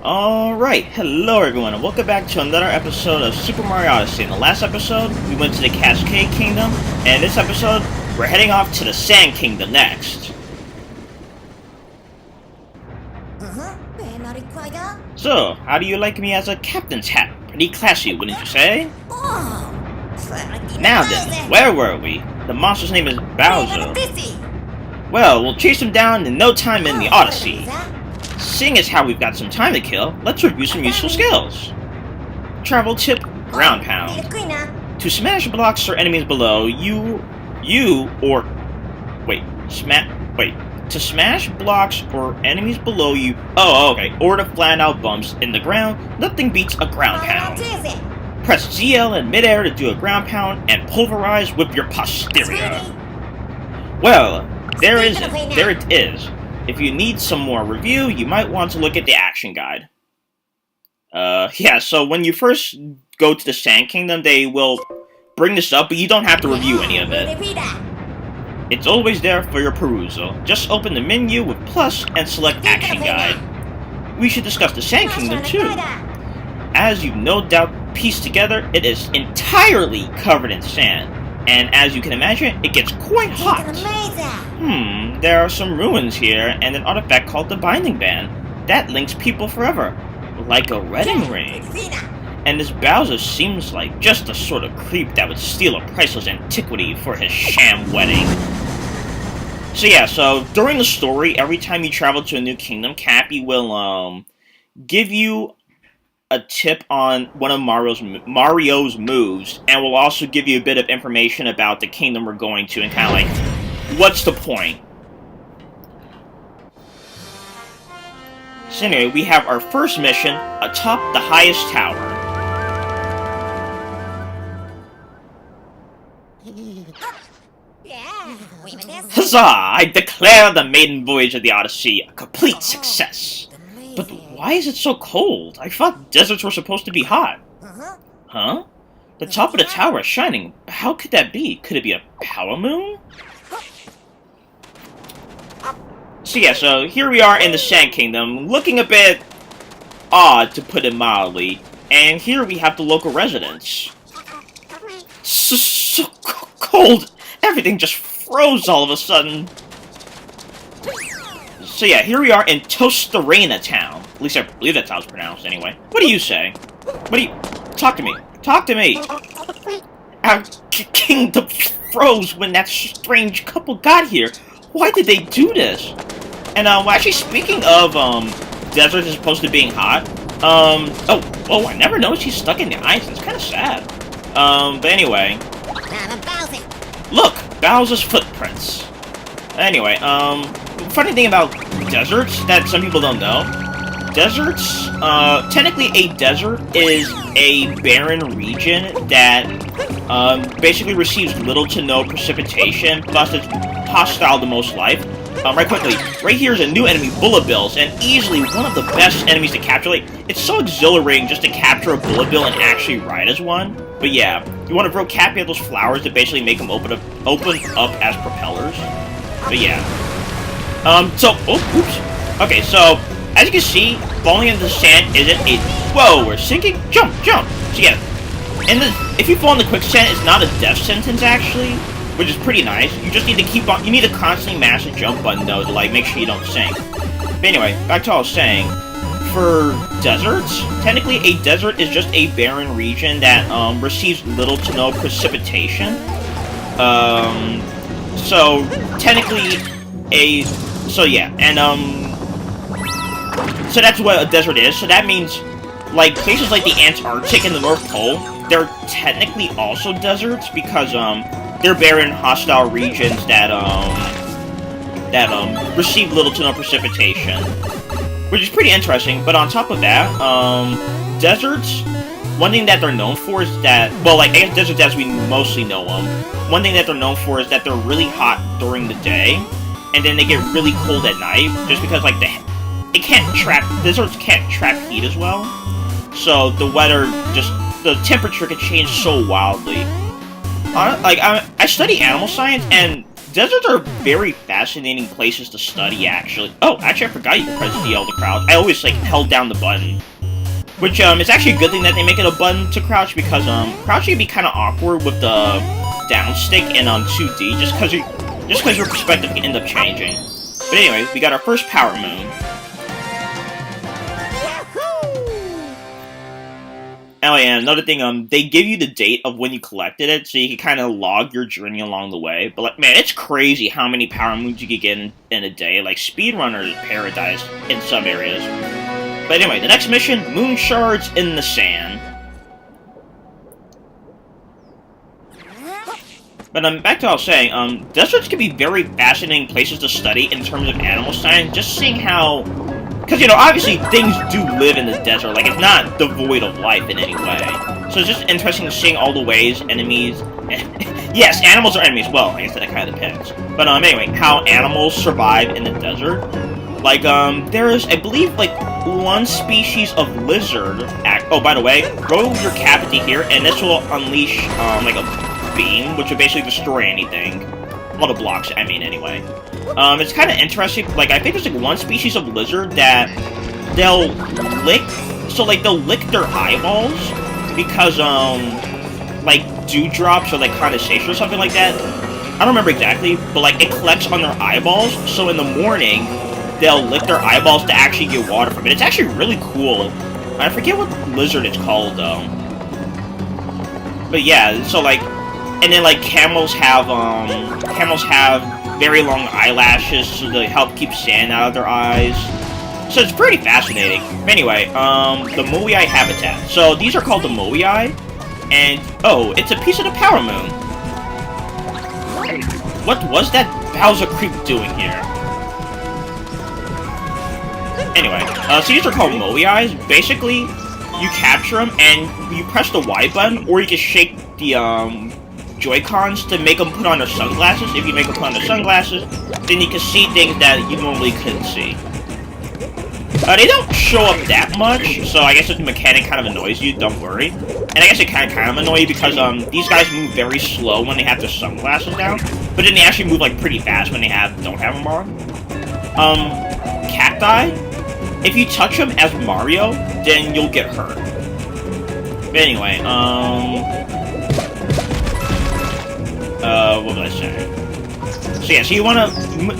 Alright, hello everyone, and welcome back to another episode of Super Mario Odyssey. In the last episode, we went to the Cascade Kingdom, and this episode, we're heading off to the Sand Kingdom next. So, how do you like me as a captain's hat? Pretty classy, wouldn't you say? Now then, where were we? The monster's name is Bowser. Well, we'll chase him down in no time in the Odyssey. Seeing as how we've got some time to kill, let's review some useful skills. Travel tip, ground pound. To smash blocks or enemies below, to smash blocks or enemies below you, or to flatten out bumps in the ground, nothing beats a ground pound. Press ZL in midair to do a ground pound and pulverize with your posterior. Well, there it is. If you need some more review, you might want to look at the action guide. So when you first go to the Sand Kingdom, they will bring this up, but you don't have to review any of it. It's always there for your perusal. Just open the menu with plus and select action guide. We should discuss the Sand Kingdom too. As you've no doubt pieced together, it is entirely covered in sand. And as you can imagine, it gets quite hot. There are some ruins here, and an artifact called the Binding Band. That links people forever, like a wedding ring. And this Bowser seems like just the sort of creep that would steal a priceless antiquity for his sham wedding. So during the story, every time you travel to a new kingdom, Cappy will, give you a tip on one of Mario's moves, and will also give you a bit of information about the kingdom we're going to, and kind of like, what's the point? So anyway, we have our first mission, atop the highest tower. Huzzah! I declare the maiden voyage of the Odyssey a complete success. But why is it so cold? I thought deserts were supposed to be hot. Huh? The top of the tower is shining. How could that be? Could it be a power moon? So here we are in the Sand Kingdom, looking a bit odd, to put it mildly. And here we have the local residents. So cold! Everything just froze all of a sudden. Here we are in Tostarena Town. At least I believe that's how it's pronounced anyway. What do you say? Talk to me. Talk to me! Our kingdom froze when that strange couple got here. Why did they do this? And, actually, speaking of, deserts as opposed to being hot, I never noticed he's stuck in the ice. It's kind of sad. But anyway. Look! Bowser's footprints. Anyway, funny thing about deserts that some people don't know. Deserts, technically a desert is a barren region that, basically receives little to no precipitation, plus it's hostile to most life. Right here is a new enemy, Bullet Bills, and easily one of the best enemies to capture. Like, it's so exhilarating just to capture a Bullet Bill and actually ride as one. But yeah, you want to throw Cappy at those flowers to basically make them open up as propellers. But yeah. Okay, so, as you can see, falling into the sand isn't a... Whoa, we're sinking? Jump! So yeah, if you fall in the quicksand, it's not a death sentence, actually, which is pretty nice. You just need to keep on... You need to constantly mash the jump button, though, to, like, make sure you don't sink. But anyway, back to what I was saying. For deserts, technically a desert is just a barren region that, receives little to no precipitation. So, technically, so that's what a desert is. So that means, like, places like the Antarctic and the North Pole, they're technically also deserts because, they're barren, hostile regions that receive little to no precipitation. Which is pretty interesting, but on top of that, deserts, one thing that they're known for is that, I guess deserts as we mostly know them, one thing that they're known for is that they're really hot during the day, and then they get really cold at night, just because, like, deserts can't trap heat as well, so the temperature can change so wildly. I study animal science, and deserts are very fascinating places to study, actually. Oh, actually, I forgot you can press DL to crouch. I always, like, held down the button. Which, it's actually a good thing that they make it a button to crouch, because, crouching can be kind of awkward with the down stick in, 2D, just because your perspective can end up changing. But anyway, we got our first power moon. Oh yeah, another thing, they give you the date of when you collected it, so you can kind of log your journey along the way. But, like, man, it's crazy how many power moons you can get in a day. Like, speedrunner paradise in some areas. But anyway, the next mission, Moon Shards in the Sand. But back to what I was saying, deserts can be very fascinating places to study in terms of animal science, just seeing how... Because, you know, obviously things do live in the desert, like, it's not devoid of life in any way. So it's just interesting seeing all the ways enemies... yes, animals are enemies, well, I guess that kind of depends. But, anyway, how animals survive in the desert. Like, there is, I believe, like, one species of lizard... Oh, by the way, throw your cavity here, and this will unleash, like, a beam, which will basically destroy anything. All the blocks, I mean, anyway. It's kind of interesting, like, I think there's, like, one species of lizard that they'll lick... So, like, they'll lick their eyeballs because, like, dewdrops or, like, condensation or something like that. I don't remember exactly, but, like, it collects on their eyeballs, so in the morning... they'll lick their eyeballs to actually get water from it. It's actually really cool. I forget what lizard it's called, though. But yeah, so, like... And then, like, camels have very long eyelashes so they help keep sand out of their eyes. So it's pretty fascinating. Anyway, the Moai habitat. So these are called the Moai. And, oh, it's a piece of the power moon. What was that Bowser creep doing here? Anyway, so these are called Moais. Basically, you capture them and you press the Y button, or you can shake the Joy-Cons to make them put on their sunglasses. If you make them put on their sunglasses, then you can see things that you normally couldn't see. They don't show up that much, so I guess if the mechanic kind of annoys you, don't worry. And I guess it kind of annoys you because these guys move very slow when they have their sunglasses down, but then they actually move like pretty fast when they don't have them on. Cacti. If you touch them as Mario, then you'll get hurt. But anyway, what was I saying? So yeah, so you wanna...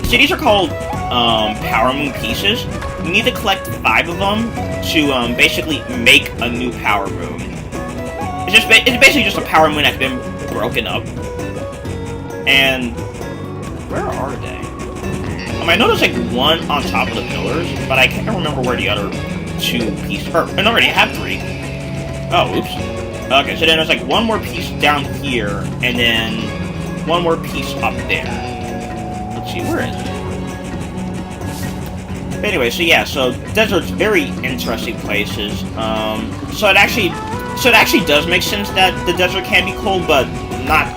So these are called, Power Moon pieces. You need to collect 5 of them to, basically make a new Power Moon. It's basically just a Power Moon that's been broken up. And... where are they? I know there's like one on top of the pillars, but I can't remember where the other 2 pieces are. I already have 3. Oh, oops. Okay, so then there's like one more piece down here, and then one more piece up there. Let's see, where is it? But anyway, so yeah, so deserts, very interesting places. So it actually does make sense that the desert can be cold, but not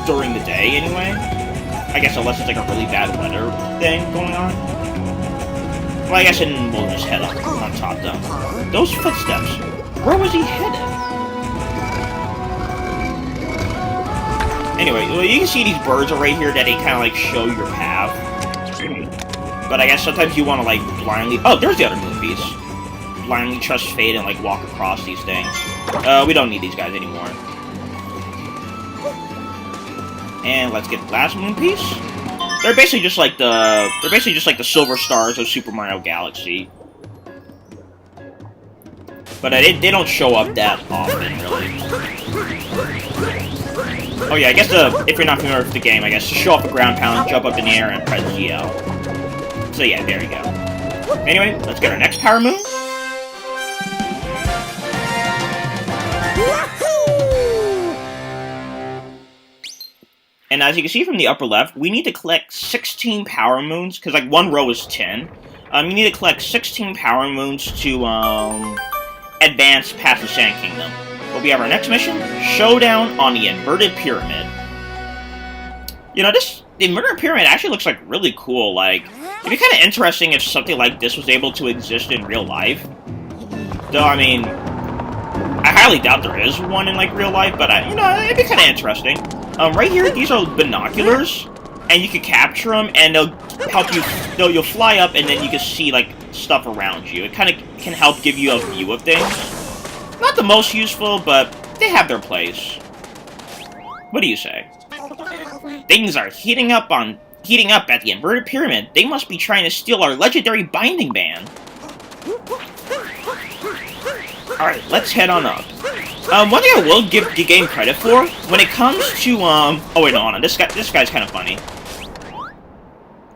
during the day anyway. I guess unless it's like a really bad weather thing going on. Well, I guess then we'll just head up on top though. Those footsteps. Where was he headed? Anyway, well, you can see these birds are right here that they kind of like show your path. But I guess sometimes you want to like blindly... Oh, there's the other moon piece. Blindly trust fate and like walk across these things. We don't need these guys anymore. And let's get the last moon piece. They're basically just like the silver stars of Super Mario Galaxy. But they don't show up that often, really. Oh yeah, I guess if you're not familiar with the game, I guess to show off the ground pound, jump up in the air and press GL. So yeah, there you go. Anyway, let's get our next Power Moon. And as you can see from the upper left, we need to collect 16 Power Moons, because like one row is 10. You need to collect 16 Power Moons to advance past the Sand Kingdom. But we have our next mission, Showdown on the Inverted Pyramid. You know, the Inverted Pyramid actually looks like really cool. Like, it'd be kind of interesting if something like this was able to exist in real life. Though, I mean, I highly doubt there is one in like real life, but you know, it'd be kind of interesting. Right here, these are binoculars, and you can capture them, and they'll help you. You'll fly up, and then you can see like stuff around you. It kind of can help give you a view of things. Not the most useful, but they have their place. What do you say? Things are heating up at the inverted pyramid. They must be trying to steal our legendary binding band. Alright, let's head on up. One thing I will give the game credit for, when it comes to, oh wait, no, hold on, this guy's kind of funny.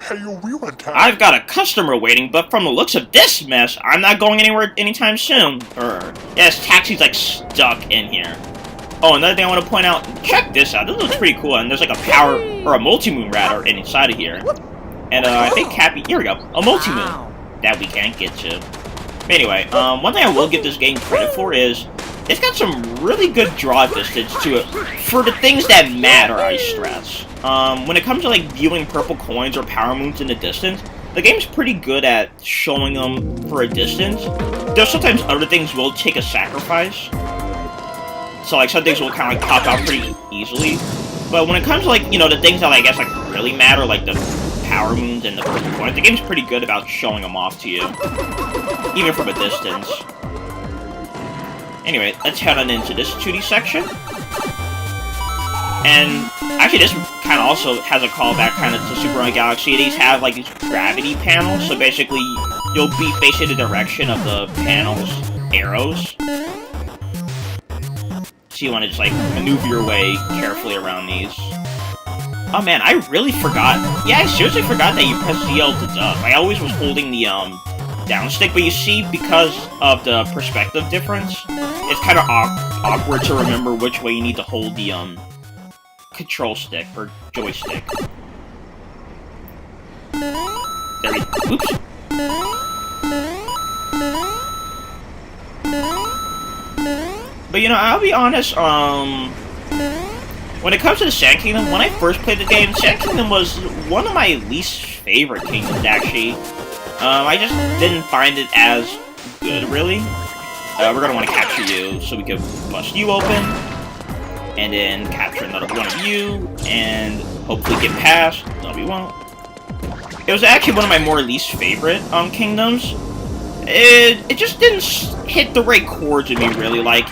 Hey, we went down. I've got a customer waiting, but from the looks of this mess, I'm not going anywhere anytime soon. Yeah, this taxi's, like, stuck in here. Oh, another thing I want to point out, check this out, this looks pretty cool, and there's, like, a power, or a multi-moon radar inside of here. And, I think Cappy, here we go, a multi-moon that we can't get to. Anyway, one thing I will give this game credit for is, it's got some really good draw distance to it, for the things that matter, I stress. When it comes to, like, viewing purple coins or power moons in the distance, the game's pretty good at showing them for a distance. Though sometimes other things will take a sacrifice. So, like, some things will kind of, like, pop out pretty easily. But when it comes to, like, you know, the things that, I guess, like, really matter, like the power moons and the purple coins, the game's pretty good about showing them off to you. Even from a distance. Anyway, let's head on into this 2D section. And actually, this kind of also has a callback kind of to Super Mario Galaxy. These have like these gravity panels, so basically you'll be facing the direction of the panel's arrows. So you want to just like maneuver your way carefully around these. Oh man, I really forgot. Yeah, I seriously forgot that you press ZL to duck. I always was holding the down stick, but you see, because of the perspective difference, it's kind of awkward to remember which way you need to hold the control stick or joystick. There we go. Oops. But you know, I'll be honest, when it comes to the Sand Kingdom, when I first played the game, Sand Kingdom was one of my least favorite kingdoms, actually. I just didn't find it as good, really. We're gonna want to capture you, so we can bust you open, and then capture another one of you, and hopefully get past. No, we won't. It was actually one of my more least favorite kingdoms. It just didn't hit the right chords with me, really. Like,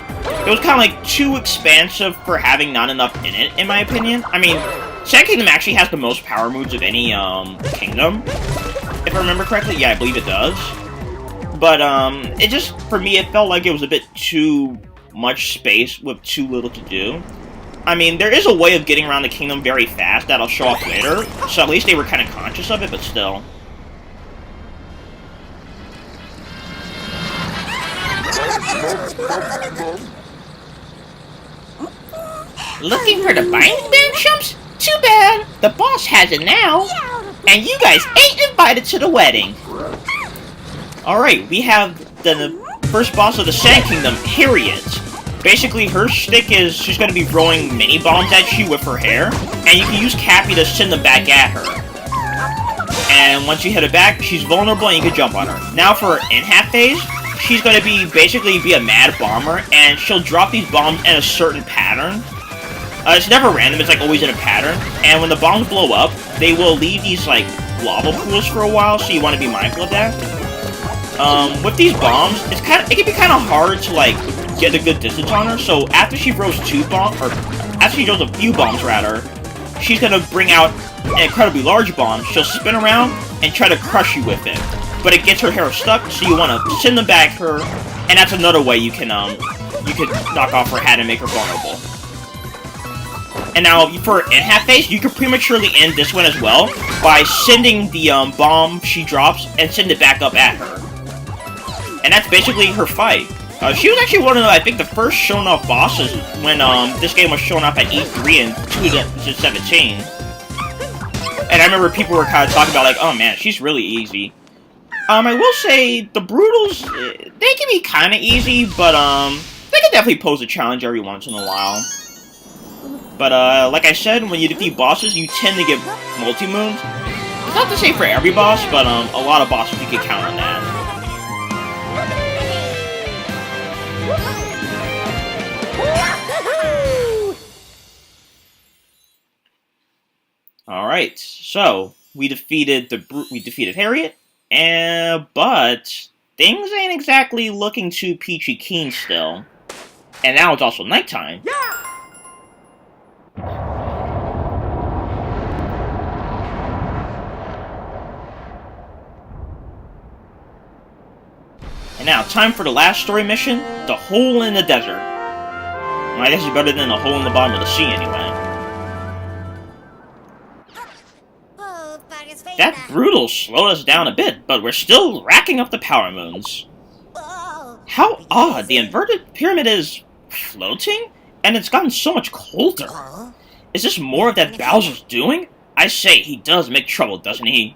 it was kind of like too expansive for having not enough in it, in my opinion. I mean, Sand Kingdom actually has the most power moves of any kingdom. If I remember correctly, yeah, I believe it does. But, it just, for me, it felt like it was a bit too much space with too little to do. I mean, there is a way of getting around the kingdom very fast that I'll show off later, so at least they were kind of conscious of it, but still. Looking for the binding band, chumps? Too bad. The boss has it now. And you guys ain't invited to the wedding. Alright, we have the first boss of the Sand Kingdom, Harriet. Basically, her shtick is she's going to be throwing mini bombs at you with her hair, and you can use Cappy to send them back at her. And once you hit her back, she's vulnerable and you can jump on her. Now for her in-half phase, she's going to basically be a mad bomber, and she'll drop these bombs in a certain pattern. It's never random, it's like always in a pattern. And when the bombs blow up, they will leave these like lava pools for a while, so you want to be mindful of that. With these bombs, it can be kind of hard to like get a good distance on her. So after she throws a few bombs rather, she's gonna bring out an incredibly large bomb. She'll spin around and try to crush you with it, but it gets her hair stuck, so you want to send them back her, and that's another way you can knock off her hat and make her vulnerable. And now, for in-half phase, you can prematurely end this one as well by sending the bomb she drops and send it back up at her. And that's basically her fight. She was actually one of the, I think, the first shown off bosses when this game was shown off at E3 in 2017. And I remember people were kind of talking about like, oh man, she's really easy. I will say, the Brutals, they can be kind of easy, but they can definitely pose a challenge every once in a while. But, like I said, when you defeat bosses, you tend to get multi-moons. It's not to say for every boss, but, a lot of bosses you can count on that. All right, so we defeated Harriet, and but things ain't exactly looking too peachy keen still. And now it's also nighttime. And now, time for the last story mission, The Hole in the Desert. Well, I guess it's better than a hole in the bottom of the sea, anyway. That brutal slowed us down a bit, but we're still racking up the power moons. How odd, the inverted pyramid is floating? And it's gotten so much colder. Is this more of that Bowser's doing? I say, he does make trouble, doesn't he?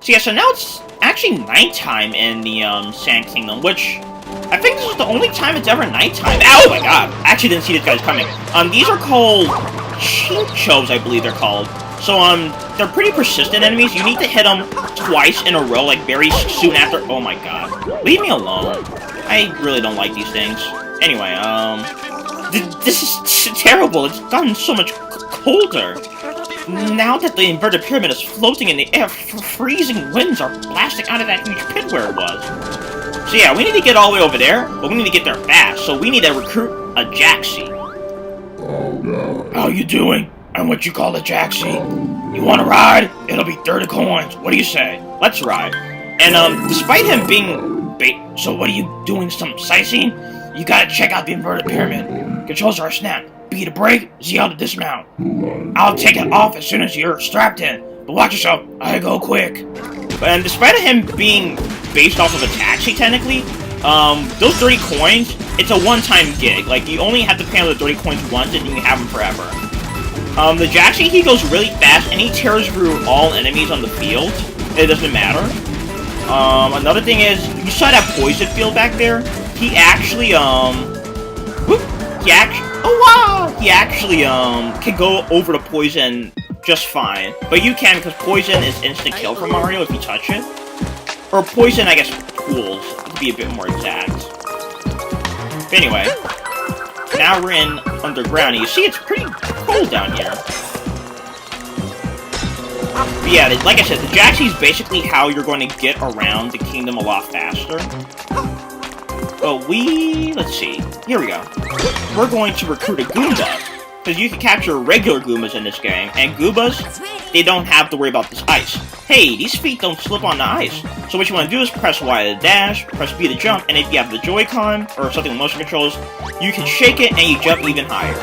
So yeah, so now it's actually nighttime in the Sand Kingdom, which I think this is the only time it's ever nighttime. Oh my god! I actually didn't see these guys coming. These are called Chinchos, I believe they're called. So they're pretty persistent enemies. You need to hit them twice in a row, like very soon after. Oh my god! Leave me alone. I really don't like these things. Anyway, this is terrible. It's gotten so much colder. Now that the inverted pyramid is floating in the air, freezing winds are blasting out of that huge pit where it was. So yeah, we need to get all the way over there, but we need to get there fast, so we need to recruit a Jaxi. Oh no. How you doing? I'm what you call a Jaxi. You wanna ride? It'll be 30 coins. What do you say? Let's ride. And despite him being so what are you doing, some sightseeing? You gotta check out the inverted pyramid. Controls are snapped. B to brake, Z to dismount. I'll take it off as soon as you're strapped in. But watch yourself, I go quick. And despite him being based off of a taxi, technically, those 30 coins, it's a one-time gig. Like, you only have to pay the 30 coins once and you can have them forever. The Jaxi, he goes really fast and he tears through all enemies on the field. It doesn't matter. Another thing is, you saw that poison field back there? He actually, he actually can go over the poison just fine. But you can, because poison is instant kill for Mario if you touch it. Or poison, I guess, pools, to be a bit more exact. But anyway, now we're in underground, and you see it's pretty cold down here. But yeah, like I said, the Jaxi is basically how you're going to get around the kingdom a lot faster. But let's see, here we go. We're going to recruit a Goomba, because you can capture regular Goombas in this game, and Goombas, they don't have to worry about this ice. Hey, these feet don't slip on the ice. So what you want to do is press Y to dash, press B to jump, and if you have the Joy-Con, or something with motion controls, you can shake it and you jump even higher.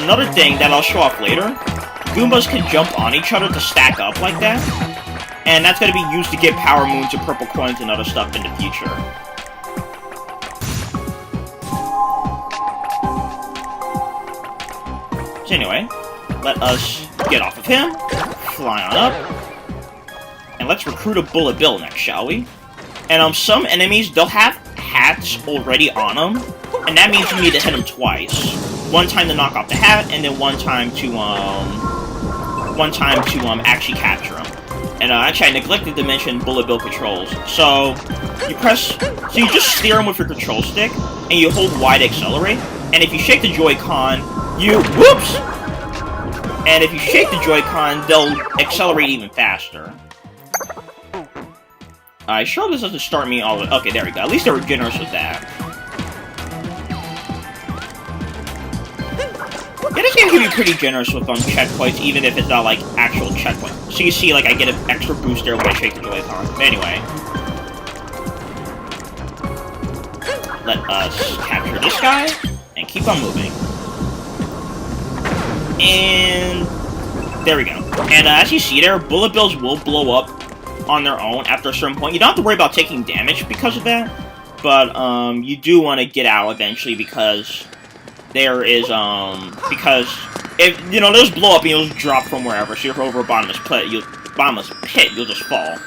Another thing that I'll show off later, Goombas can jump on each other to stack up like that, and that's going to be used to get power moons and purple coins and other stuff in the future. So anyway, let us get off of him, fly on up, and let's recruit a Bullet Bill next, shall we? And some enemies, they'll have hats already on them, and that means you need to hit them twice. One time to knock off the hat, and then one time to actually capture them. And actually, I neglected to mention Bullet Bill controls. So you just steer them with your control stick, and you hold Y to accelerate. And if you shake the Joy-Con, whoops! And if you shake the Joy-Con, they'll accelerate even faster. I sure this doesn't start me all the way. Okay, there we go. At least they were generous with that. Yeah, this game can be pretty generous with checkpoints, even if it's not like actual checkpoint. So you see, like, I get an extra boost there when I shake the Joy-Con. But anyway, let us capture this guy and keep on moving. And there we go. And as you see there, Bullet Bills will blow up on their own after a certain point. You don't have to worry about taking damage because of that, but you do want to get out eventually because there is because if those blow up and you'll just drop from wherever. So if you're over a bottomless pit, you'll just fall.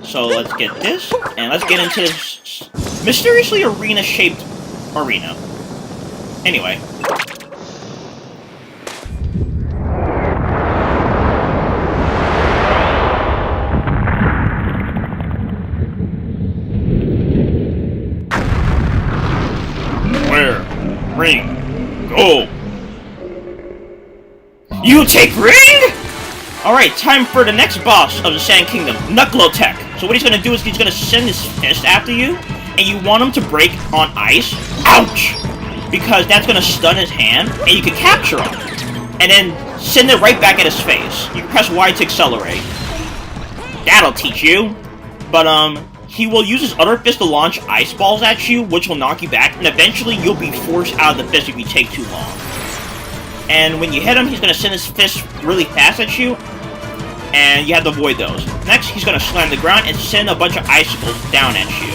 So let's get this, and let's get into this mysteriously arena-shaped arena. Anyway. Where? Ring. You take ring? Alright, time for the next boss of the Sand Kingdom, Knuckle-Tech. So what he's gonna do is he's gonna send his fist after you, and you want him to break on ice. Ouch! Because that's gonna stun his hand, and you can capture him. And then send it right back at his face. You can press Y to accelerate. That'll teach you. But, he will use his other fist to launch ice balls at you, which will knock you back, and eventually you'll be forced out of the fist if you take too long. And when you hit him, he's gonna send his fist really fast at you, and you have to avoid those. Next, he's gonna slam the ground and send a bunch of icicles down at you.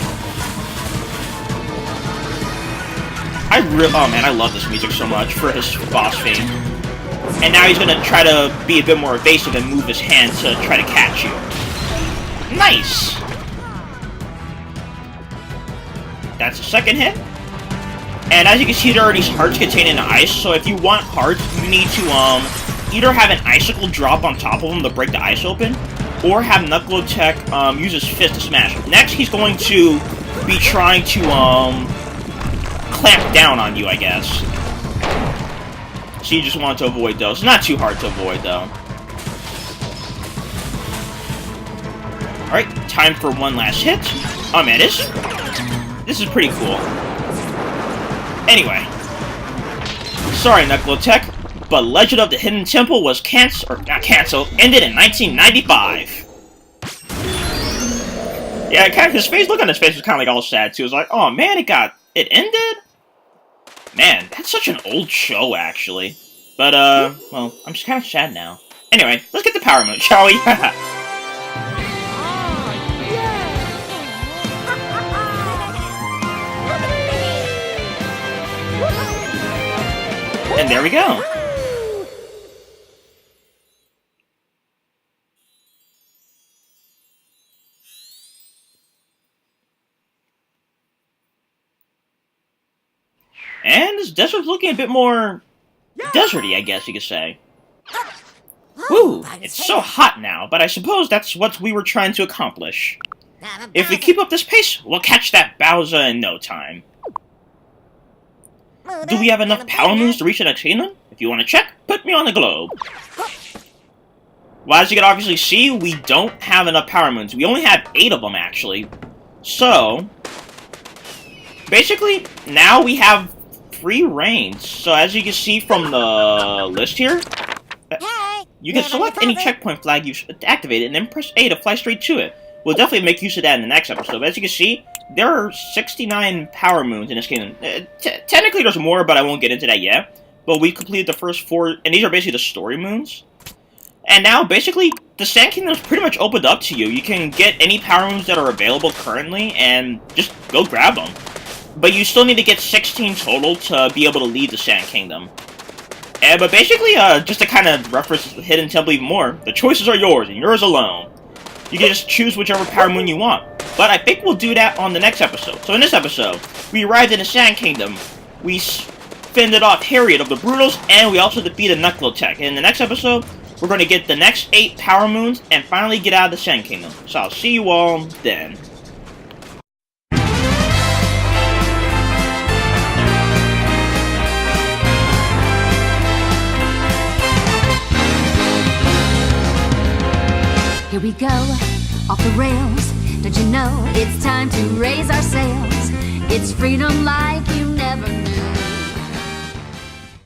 Oh man, I love this music so much for his boss theme. And now he's gonna try to be a bit more evasive and move his hand to try to catch you. Nice! That's the second hit. And as you can see, there are these hearts contained in the ice, so if you want hearts, you need to, either have an icicle drop on top of them to break the ice open, or have Knuckle-Tech, use his fist to smash. Next, he's going to be trying to, clamp down on you, I guess. So you just want to avoid those. It's not too hard to avoid, though. Alright, time for one last hit. Oh man, this is pretty cool. Anyway. Sorry, Knuckle-Tech, but Legend of the Hidden Temple was ended in 1995. Yeah, his face, look on his face was kind of like all sad too. It was like, oh man, it ended? Man, that's such an old show, actually. But, well, I'm just kind of sad now. Anyway, let's get the Power Moon, shall we? And there we go. And this desert's looking a bit more deserty, I guess you could say. Woo, it's so hot now, but I suppose that's what we were trying to accomplish. If we keep up this pace, we'll catch that Bowser in no time. Do we have enough Power Moons to reach the next kingdom? If you want to check, put me on the globe. Well, as you can obviously see, we don't have enough Power Moons. We only have 8 of them, actually. So, basically, now we have free reign. So, as you can see from the list here, you can select any checkpoint flag you've activated and then press A to fly straight to it. We'll definitely make use of that in the next episode. But as you can see, there are 69 Power Moons in this kingdom. Technically, there's more, but I won't get into that yet. But we completed the first 4, and these are basically the story moons. And now, basically, the Sand Kingdom's pretty much opened up to you. You can get any Power Moons that are available currently, and just go grab them. But you still need to get 16 total to be able to leave the Sand Kingdom. But basically, just to kind of reference the Hidden Temple even more, the choices are yours, and yours alone. You can just choose whichever Power Moon you want. But I think we'll do that on the next episode. So in this episode, we arrived in the Sand Kingdom, we fended off Harriet of the Brutals, and we also defeated Knuckle-Tech. And in the next episode, we're going to get the next 8 Power Moons, and finally get out of the Sand Kingdom. So I'll see you all then. Here we go, off the rails. Don't you know it's time to raise our sails? It's freedom like you never knew.